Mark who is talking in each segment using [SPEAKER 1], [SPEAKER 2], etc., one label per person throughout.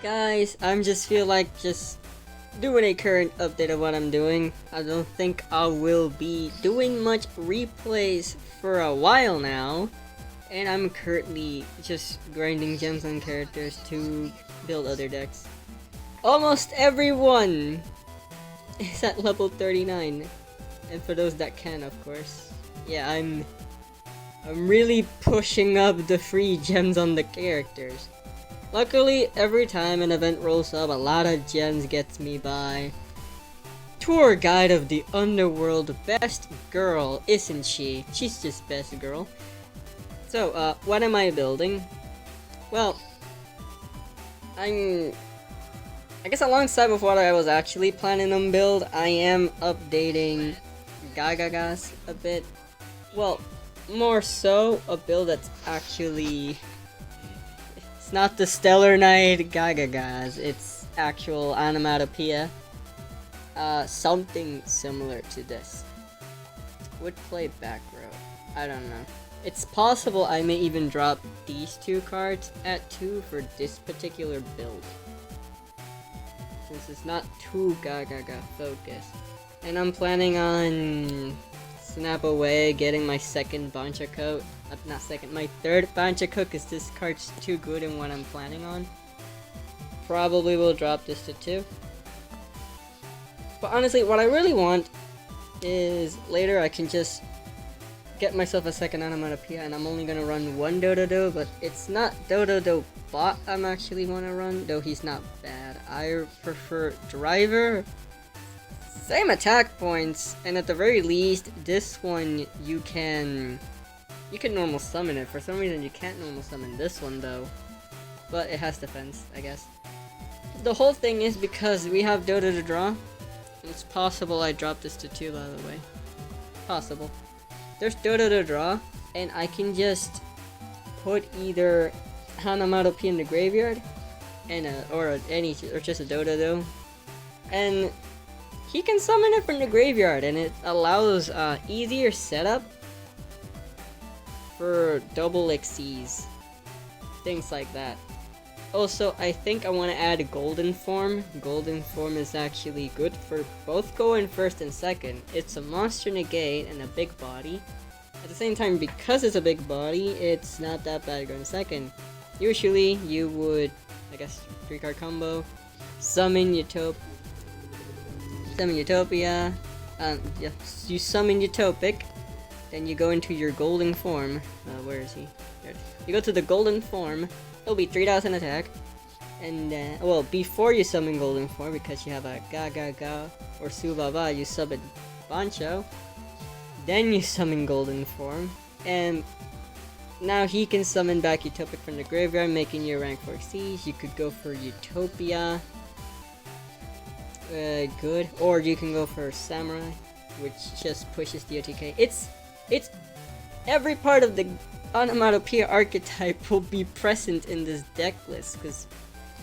[SPEAKER 1] Guys, I'm just feel like just doing a current update of what I'm doing. I don't think I will be doing much replays for a while now. And I'm currently just grinding gems on characters to build other decks. Almost everyone is at level 39. And for those that can, of course. Yeah, I'm really pushing up the free gems on the characters. Luckily, every time an event rolls up, a lot of gems gets me by. Tour guide of the underworld, best girl, isn't she? She's just best girl. So, what am I building? Well, I guess alongside with what I was actually planning on build, I am updating Gagagas a bit. Well, more so a build that's actually... It's not the Stellar Knight Gagagas, it's actual Onomatopoeia. Something similar to this. Would play back row. I don't know. It's possible I may even drop these two cards at 2 for this particular build, since it's not too Gagaga focused. And I'm planning on snap away getting my second Bancha coat. Not second, my third Bancha coat, because this card's too good in what I'm planning on. Probably will drop this to 2. But honestly, what I really want is later I can just get myself a second Onomatopoeia, and I'm only gonna run one Dododo, but it's not Dododo bot I'm actually wanna run, though he's not bad. I prefer Driver. Same attack points, and at the very least, this one you can normal summon it. For some reason you can't normal summon this one though, but it has defense, I guess. The whole thing is because we have Dodo to draw, it's possible I drop this to 2, by the way. Possible. There's Dodo to draw, and I can just put either Onomatopoeia in the graveyard, and or just a Dodo, and he can summon it from the graveyard, and it allows easier setup for double Xyz, things like that. Also, I think I want to add Golden Form. Golden Form is actually good for both going first and second. It's a monster negate and a big body. At the same time, because it's a big body, it's not that bad going second. Usually, you would, I guess, 3-card combo, summon Utopia. Yeah, you summon Utopic, then you go into your Golden Form. Where is he? There. You go to the Golden Form. It'll be 3,000 attack, and well, before you summon Golden Form, because you have a Gagaga or Subaba, you summon Bancho, then you summon Golden Form, and now he can summon back Utopic from the graveyard, making you rank 4 Xyz. You could go for Utopia, good, or you can go for Samurai, which just pushes the OTK. It's every part of the Onomatopoeia archetype will be present in this deck list,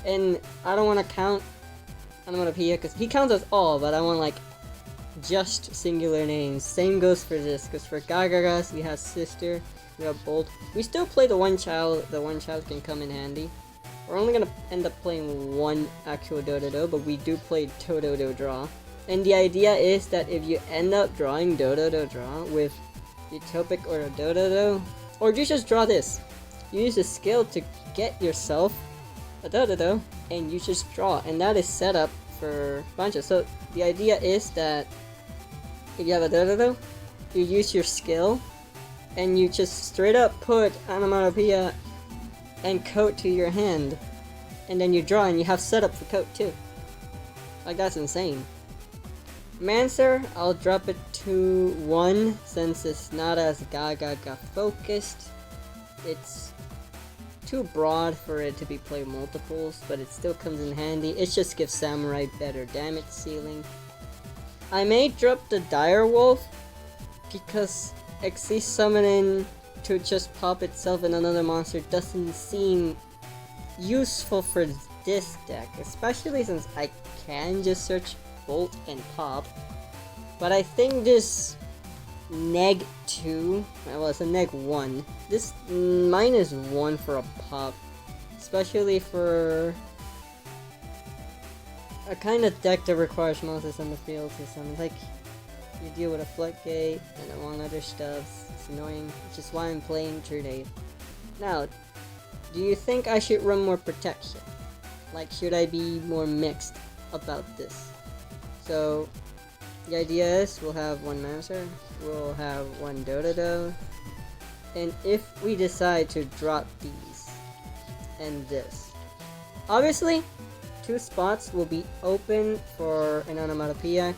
[SPEAKER 1] and I don't want to count Onomatopoeia because he counts us all, but I want like just singular names. Same goes for this, because for Gagagas we have Sister, we have Bolt. We still play the one child can come in handy. We're only gonna end up playing one actual Dododo, but we do play Dododo draw. And the idea is that if you end up drawing Dododo draw with Utopic or a Dododo, or you just draw this, you use the skill to get yourself a Dododo, and you just draw, and that is set up for Bancho. So the idea is that if you have a Dododo, you use your skill, and you just straight up put Onomatopoeia and coat to your hand, and then you draw, and you have setup for coat too. Like, that's insane. Mancer, I'll drop it to 1 since it's not as Gagaga focused. It's too broad for it to be played multiples, but it still comes in handy. It just gives Samurai better damage ceiling. I may drop the Dire Wolf because Xyz summoning to just pop itself in another monster doesn't seem useful for this deck, especially since I can just search Bolt and pop. But I think this neg 2, well, it's a neg 1. This -1 for a pop, especially for a kind of deck that requires Moses on the field to summon. Like, you deal with a floodgate and among other stuff. It's annoying, which is why I'm playing Trinade. Now, do you think I should run more protection? Like, should I be more mixed about this? So, the idea is we'll have one Mancer, we'll have one Dododo, and if we decide to drop these and this, obviously 2 spots will be open for an Onomatopoeia.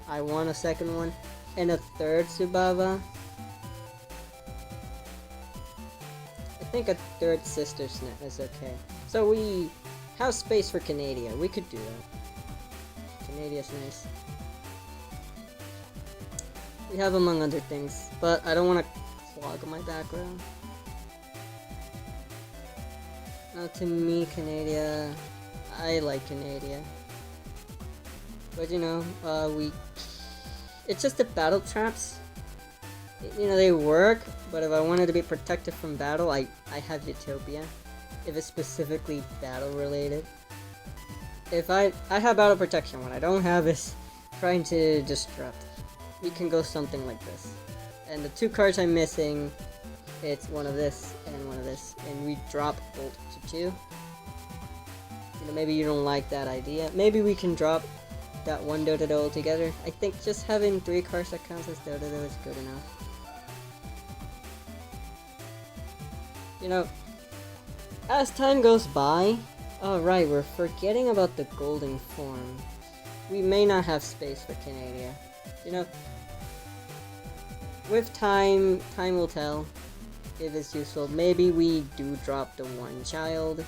[SPEAKER 1] I want a second one and a third Subaba. I think a third Sister Snap is okay. So we have space for Canadia. We could do that. Canadia's nice. We have among other things, but I don't want to clog my background. Now to me, Canadia, I like Canadia. But you know, it's just the battle traps. You know, they work, but if I wanted to be protected from battle, I have Utopia. If it's specifically battle related. If I have battle protection, what I don't have is trying to disrupt. We can go something like this. And the 2 cards I'm missing, it's one of this and one of this. And we drop Bolt to 2. You know, maybe you don't like that idea. Maybe we can drop that one Dododo altogether. I think just having 3 cards that counts as Dododo is good enough. You know, as time goes by, alright, we're forgetting about the golden form. We may not have space for Canadia. You know, with time will tell if it's useful. Maybe we do drop the one child.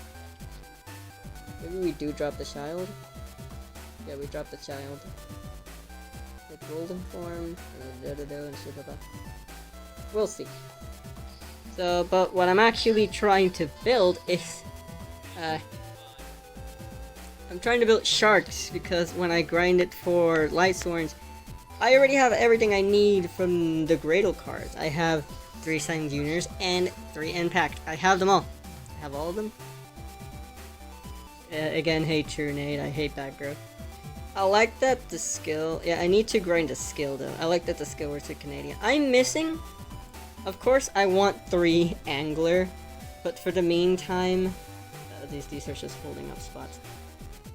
[SPEAKER 1] Maybe we do drop the child. Yeah, we drop the child. The golden form, and the Dododo, and Subaba. We'll see. So, but what I'm actually trying to build is, I'm trying to build sharks, because when I grind it for Light Sworns, I already have everything I need from the Gradle cards. I have 3 Sign Juniors and 3 Impact. I have them all. I have all of them. Again, hate Trinade. I hate Backgrowth. I like that the skill... Yeah, I need to grind the skill though. I like that the skill works with Canadian. I'm missing... Of course, I want 3 Angler. But for the meantime... these are just holding up spots.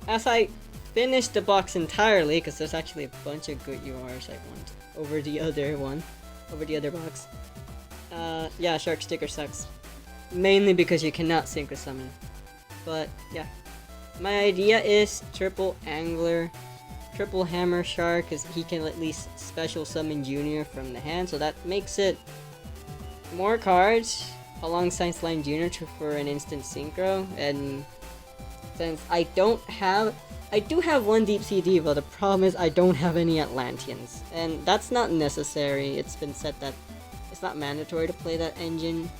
[SPEAKER 1] As I finish the box entirely, because there's actually a bunch of good URs I want over the other one. Over the other box. Yeah, Shark Sticker sucks. Mainly because you cannot Synchro Summon. But, yeah. My idea is triple Angler, triple Hammer Shark, because he can at least special summon Junior from the hand, so that makes it more cards alongside Slime Junior for an instant synchro. And since I do have one Deep Sea Diva, the problem is I don't have any Atlanteans, and that's not necessary. It's been said that it's not mandatory to play that engine,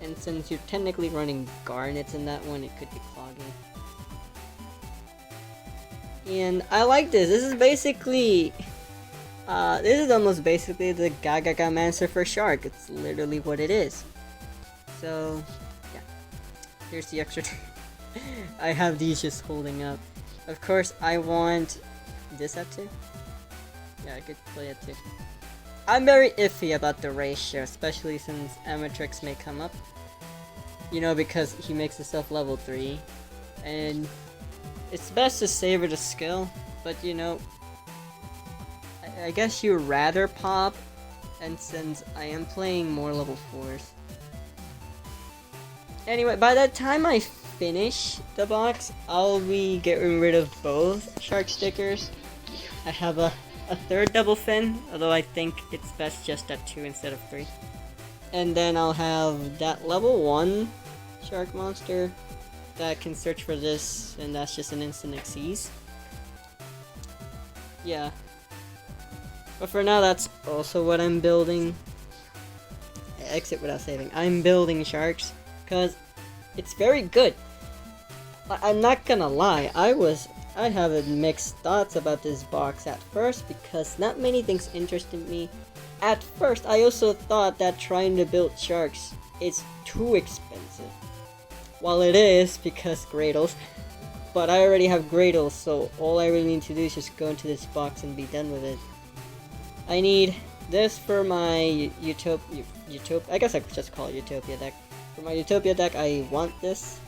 [SPEAKER 1] and since you're technically running Garnets in that one, it could be clogging. And I like this. This is basically... this is almost basically the Gagaga Mancer for Shark. It's literally what it is. So, yeah. Here's the extra... I have these just holding up. Of course, I want this at 2. Yeah, I could play it too. I'm very iffy about the ratio, especially since Amatrix may come up. You know, because he makes himself level 3. And... it's best to savor the skill, but you know, I guess you'd rather pop, and since I am playing more level 4s. Anyway, by the time I finish the box, I'll be getting rid of both Shark Stickers. I have a third double fin, although I think it's best just at 2 instead of 3. And then I'll have that level 1 Shark Monster that can search for this, and that's just an instant Xyz. Yeah. But for now, that's also what I'm building. I exit without saving. I'm building sharks, because it's very good. I'm not gonna lie, I have mixed thoughts about this box at first, because not many things interested me. At first, I also thought that trying to build sharks is too expensive. While it is, because Gradles, but I already have Gradle, so all I really need to do is just go into this box and be done with it. I need this for my Utopia. I guess I could just call it Utopia deck. For my Utopia deck, I want this.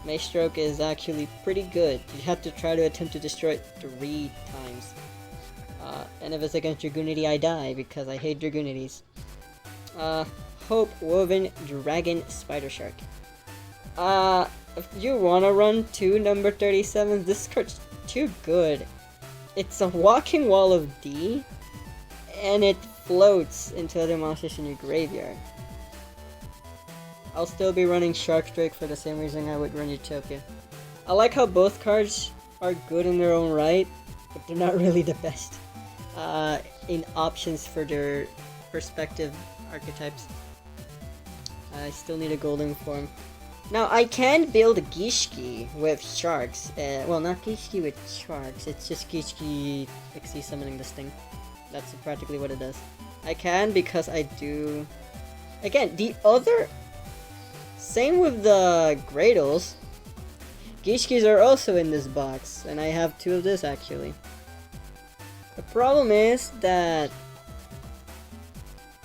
[SPEAKER 1] Maestroke is actually pretty good. You have to try to attempt to destroy it 3 times. And if it's against Dragoonity, I die because I hate Dragoonities. Hope Woven Dragon Spider Shark. If you wanna run 2 number 37s, this card's too good. It's a walking wall of D, and it floats into other monsters in your graveyard. I'll still be running Shark Drake for the same reason I would run Utopia. I like how both cards are good in their own right, but they're not really the best in options for their respective archetypes. I still need a golden form. Now, I can build Gishki with sharks. Well, not Gishki with sharks, it's just Gishki XC summoning this thing. That's practically what it does. I can because I do... Again, the other... Same with the Gradles. Gishkis are also in this box, and I have 2 of this actually. The problem is that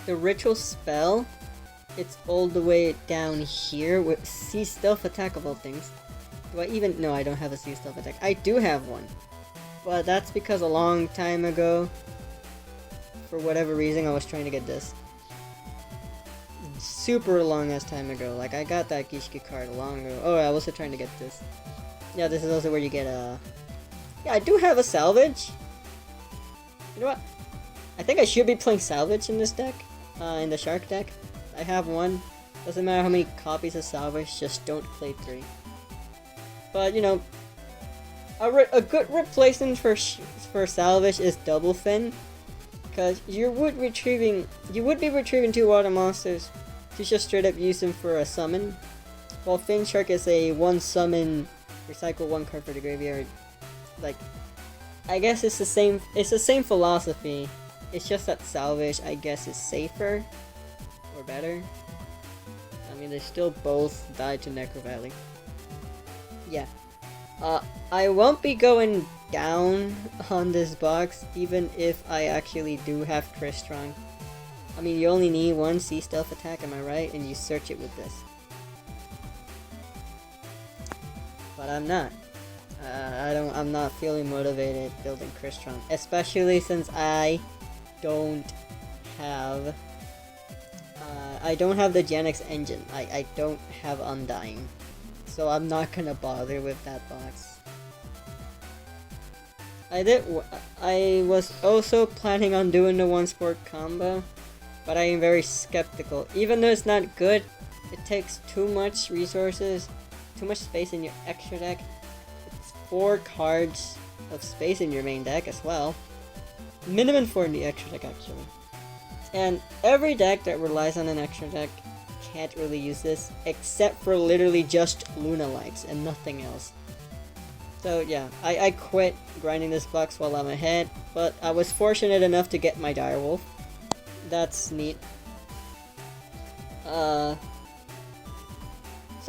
[SPEAKER 1] the ritual spell, it's all the way down here with C stealth attack of all things. Do I even... No, I don't have a C stealth attack. I do have one. But that's because a long time ago, for whatever reason, I was trying to get this. Super long ass time ago. Like, I got that Gishki card long ago. Oh, I was also trying to get this. Yeah, this is also where you get a... Yeah, I do have a salvage. You know what? I think I should be playing salvage in this deck. In the shark deck. I have one. Doesn't matter how many copies of salvage, just don't play 3. But, you know, a good replacement for salvage is double fin. Because you would be retrieving 2 water monsters to just straight up use them for a summon. While Fin Shark is a 1 summon, recycle 1 card for the graveyard. Like, I guess it's the same philosophy. It's just that salvage, I guess, is safer or better. I mean, they still both died to Necro Valley. Yeah. I won't be going down on this box, even if I actually do have Crystron. I mean, you only need 1 C stealth attack, am I right? And you search it with this. But I'm not. I'm not feeling motivated building Crystron, especially since I don't have the Gen X engine. I don't have Undying, so I'm not gonna bother with that box. I was also planning on doing the 1 sport combo, but I am very skeptical. Even though it's not good, it takes too much resources, too much space in your extra deck. It's 4 cards of space in your main deck as well. Minimum 4 in the extra deck, actually. And every deck that relies on an extra deck can't really use this, except for literally just Luna Lights and nothing else. So yeah, I quit grinding this box while I'm ahead, but I was fortunate enough to get my Direwolf. That's neat. So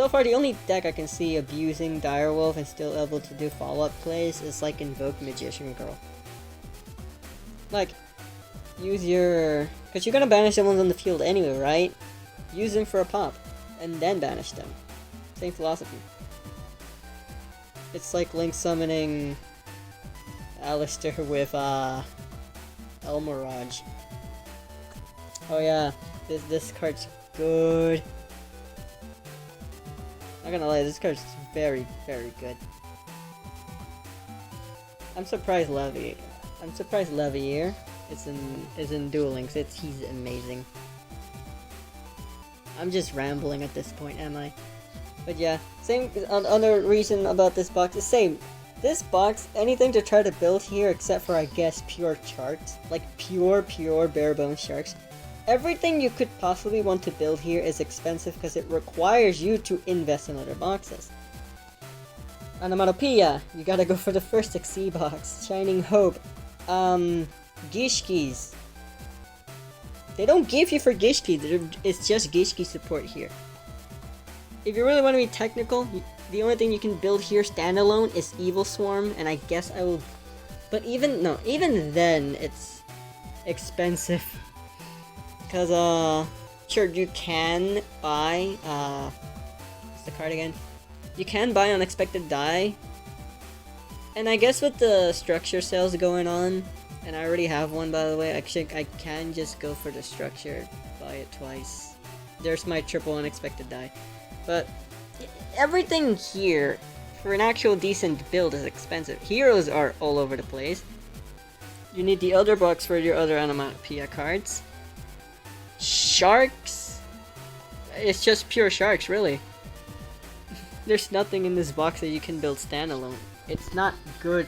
[SPEAKER 1] far, the only deck I can see abusing Direwolf and still able to do follow-up plays is like Invoke Magician Girl. Like, use your... Because you're gonna banish the ones on the field anyway, right? Use them for a pop, and then banish them. Same philosophy. It's like Link summoning Alistair with Elmirage. Oh yeah, this card's good. Not gonna lie, this card's very, very good. I'm surprised Levier is in Duel Links. He's amazing. I'm just rambling at this point, am I? But yeah, same other reason about this box is same. This box, anything to try to build here except for I guess pure charts, like pure bare bones sharks. Everything you could possibly want to build here is expensive because it requires you to invest in other boxes. Onomatopoeia, you gotta go for the first XC box. Shining Hope. Gishkis. They don't give you for Gishki, it's just Gishki support here. If you really want to be technical, The only thing you can build here standalone is Evil Swarm, and I guess I will... But even then, it's expensive. Because, sure, you can buy, what's the card again? You can buy Unexpected Die. And I guess with the structure sales going on, and I already have one by the way, actually I can just go for the structure, buy it twice. There's my triple Unexpected Die. But everything here, for an actual decent build, is expensive. Heroes are all over the place. You need the Elder Box for your other Onomatopoeia cards. Sharks? It's just pure sharks, really. There's nothing in this box that you can build standalone. It's not good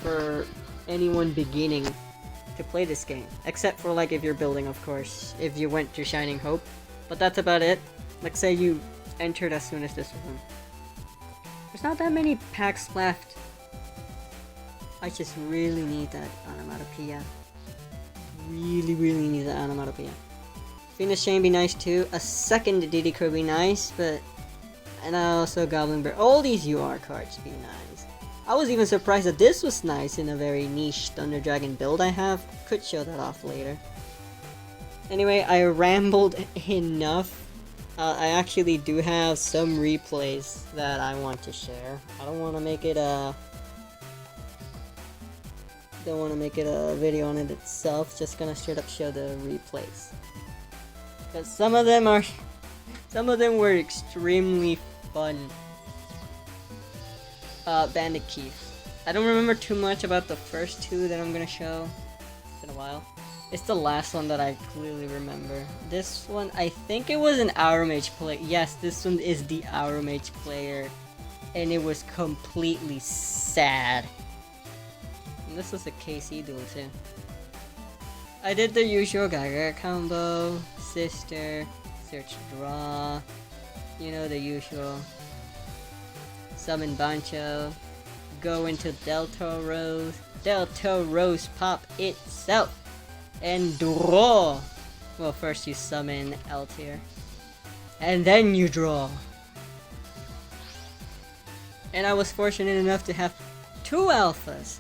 [SPEAKER 1] for anyone beginning to play this game. Except for like if you're building, of course. If you went to Shining Hope. But that's about it. Like say you entered as soon as this one. There's not that many packs left. I just really need that Onomatopoeia. Really need that Onomatopoeia. Phoenix Chain be nice too. A second Diddy could be nice, but... And also Goblin Bear. All these UR cards be nice. I was even surprised that this was nice in a very niche Thunder Dragon build I have. Could show that off later. Anyway, I rambled enough. I actually do have some replays that I want to share. I don't want to make it a... Don't want to make it a video on it itself. Just gonna straight up show the replays. Because some of them were extremely fun. Bandit Keith. I don't remember too much about the first two that I'm gonna show. It's been a while. It's the last one that I clearly remember. This one, I think it was an Aura Mage player. Yes, this one is the Aura Mage player. And it was completely sad. And this was a KC duel too. I did the usual Gaga combo, Sister, Search Draw, you know the usual. Summon Bancho, go into Delta Rose pop itself, and draw! Well, first you summon L tier, and then you draw. And I was fortunate enough to have 2 alphas.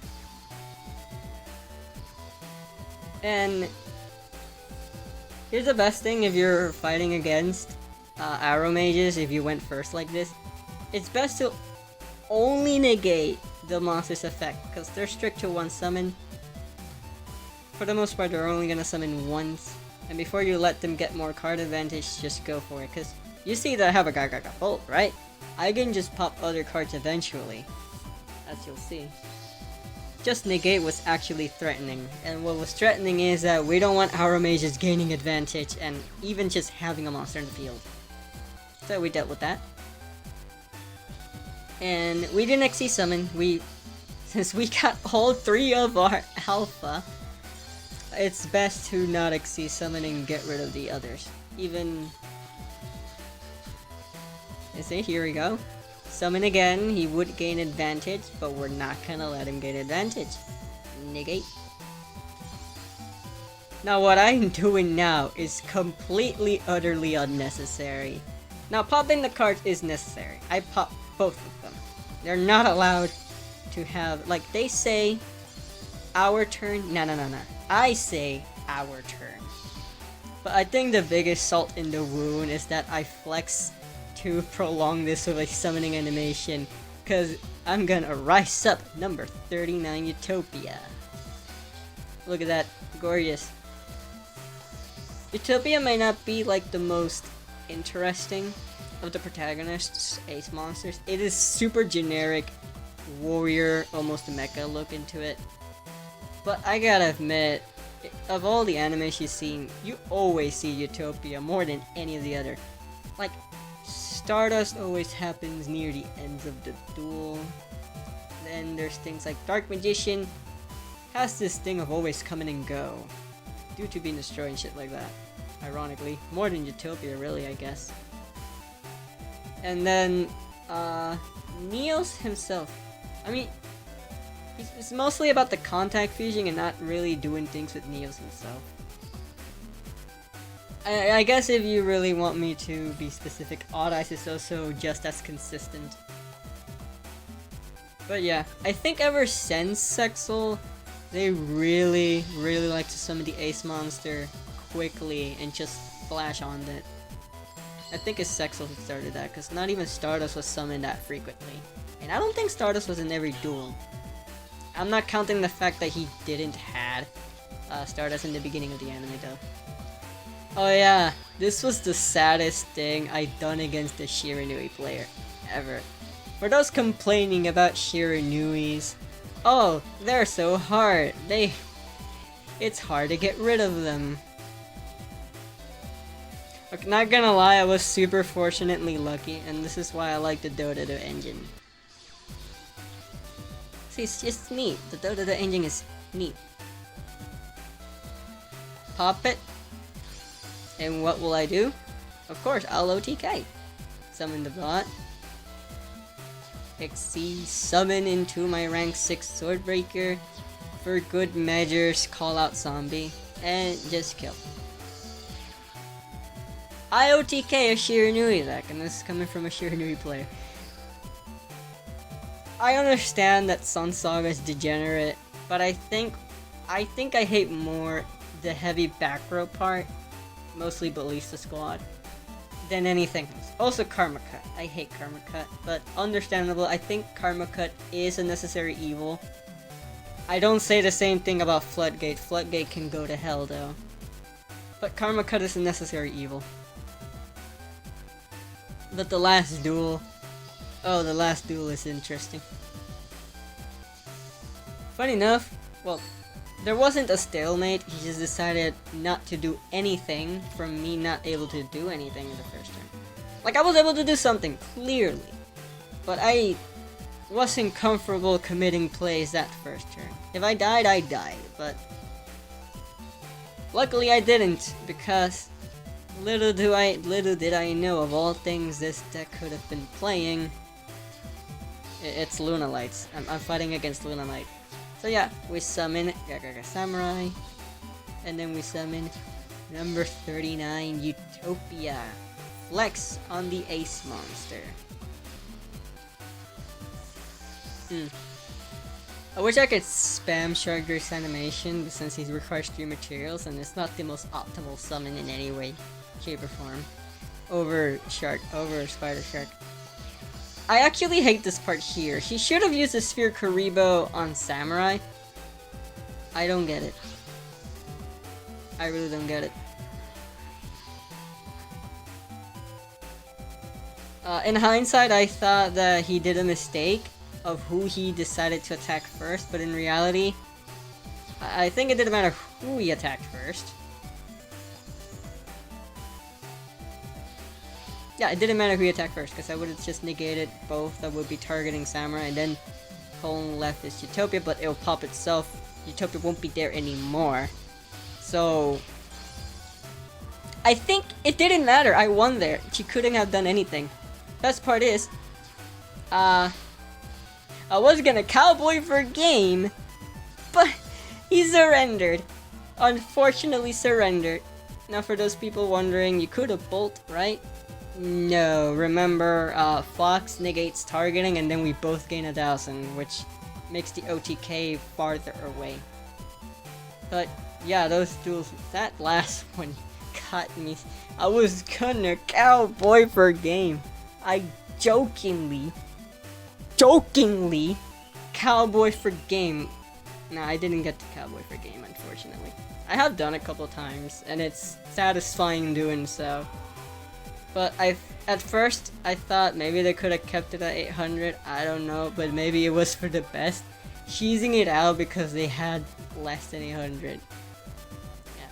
[SPEAKER 1] And here's the best thing if you're fighting against Arrow Mages, if you went first like this. It's best to only negate the monster's effect, because they're strict to 1 summon. For the most part, they're only gonna summon once. And before you let them get more card advantage, just go for it. Because you see that I have a Gaga Bolt, right? I can just pop other cards eventually, as you'll see. Just negate what's actually threatening. And what was threatening is that we don't want our mages gaining advantage and even just having a monster in the field. So we dealt with that. And we didn't XC summon. Since we got all 3 of our alpha, it's best to not XC summon and get rid of the others. Even... See, here we go. Summon again, he would gain advantage, but we're not gonna let him gain advantage. Negate. Now what I'm doing now is completely, utterly unnecessary. Now popping the cards is necessary. I pop both of them. They're not allowed to have, like they say, our turn. No. I say our turn. But I think the biggest salt in the wound is that I flex to prolong this with a summoning animation, because I'm gonna rise up number 39 Utopia. Look at that, gorgeous. Utopia might not be like the most interesting of the protagonists' ace monsters. It is super generic, warrior, almost mecha look into it. But I gotta admit, of all the animes you've seen, you always see Utopia more than any of the other. Like, Stardust always happens near the ends of the duel. Then there's things like Dark Magician has this thing of always come in and go, due to being destroyed and shit like that. Ironically, more than Utopia really, I guess. And then Neos himself, I mean, it's mostly about the contact fusion and not really doing things with Neos himself. I guess if you really want me to be specific, Odd Eyes is also just as consistent. But yeah, I think ever since Sexel, they really like to summon the Ace Monster quickly and just flash on it. I think it's Sexel who started that, because not even Stardust was summoned that frequently. And I don't think Stardust was in every duel. I'm not counting the fact that he didn't had Stardust in the beginning of the anime though. Oh yeah, this was the saddest thing I'd done against a Shiranui player ever. For those complaining about Shiranuis, oh, they're so hard. It's hard to get rid of them. Okay, not gonna lie, I was super fortunately lucky, and this is why I like the Dota engine. See, it's just neat. The Dota engine is neat. Pop it. And what will I do? Of course, I'll OTK. Summon the bot. Exceed, summon into my rank 6 Swordbreaker. For good measures, call out zombie. And just kill. I OTK a Shiranui deck, and this is coming from a Shiranui player. I understand that Sun Saga is degenerate, but I think I hate more the heavy back row part, mostly Ballista Squad, than anything else. Also Karma Cut. I hate Karma Cut, but understandable. I think Karma Cut is a necessary evil. I don't say the same thing about Floodgate. Floodgate can go to hell though. But Karma Cut is a necessary evil. But the last duel... Oh, the last duel is interesting. Funny enough, well, there wasn't a stalemate, he just decided not to do anything from me not able to do anything in the first turn. Like, I was able to do something, clearly. But I wasn't comfortable committing plays that first turn. If I died, I died, but... Luckily I didn't, because... Little did I know of all things this deck could have been playing. It's Lunalights. I'm fighting against Lunalight. So yeah, we summon Gagaga Samurai, and then we summon number 39 Utopia. Flex on the Ace Monster. I wish I could spam Sharkdrake's animation, but since he requires 3 materials and it's not the most optimal summon in any way, shape, or form, over Spider Shark. I actually hate this part here. He should have used the Sphere Karibo on Samurai. I don't get it. I really don't get it. In hindsight, I thought that he did a mistake of who he decided to attack first, but in reality, I think it didn't matter who he attacked first. Yeah, it didn't matter who he attacked first, because I would have just negated both that would be targeting Samurai, and then colon left is Utopia, but it'll pop itself. Utopia won't be there anymore. So... I think it didn't matter, I won there. She couldn't have done anything. Best part is... I was gonna cowboy for game, but he surrendered. Unfortunately surrendered. Now for those people wondering, you could have bolt, right? No, remember, Fox negates targeting and then we both gain 1,000, which makes the OTK farther away. But yeah, those duels, that last one got me. I was gonna cowboy for game. I jokingly cowboy for game. Nah, I didn't get to cowboy for game, unfortunately. I have done a couple times, and it's satisfying doing so. But at first, I thought maybe they could have kept it at 800, I don't know, but maybe it was for the best. Cheesing it out because they had less than 800. Yeah.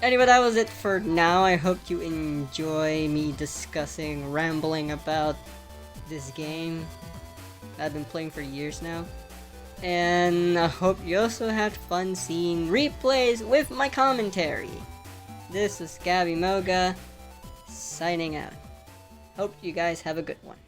[SPEAKER 1] Anyway, that was it for now. I hope you enjoy me discussing, rambling about this game that I've been playing for years now. And I hope you also had fun seeing replays with my commentary. This is Gabby Moga, signing out. Hope you guys have a good one.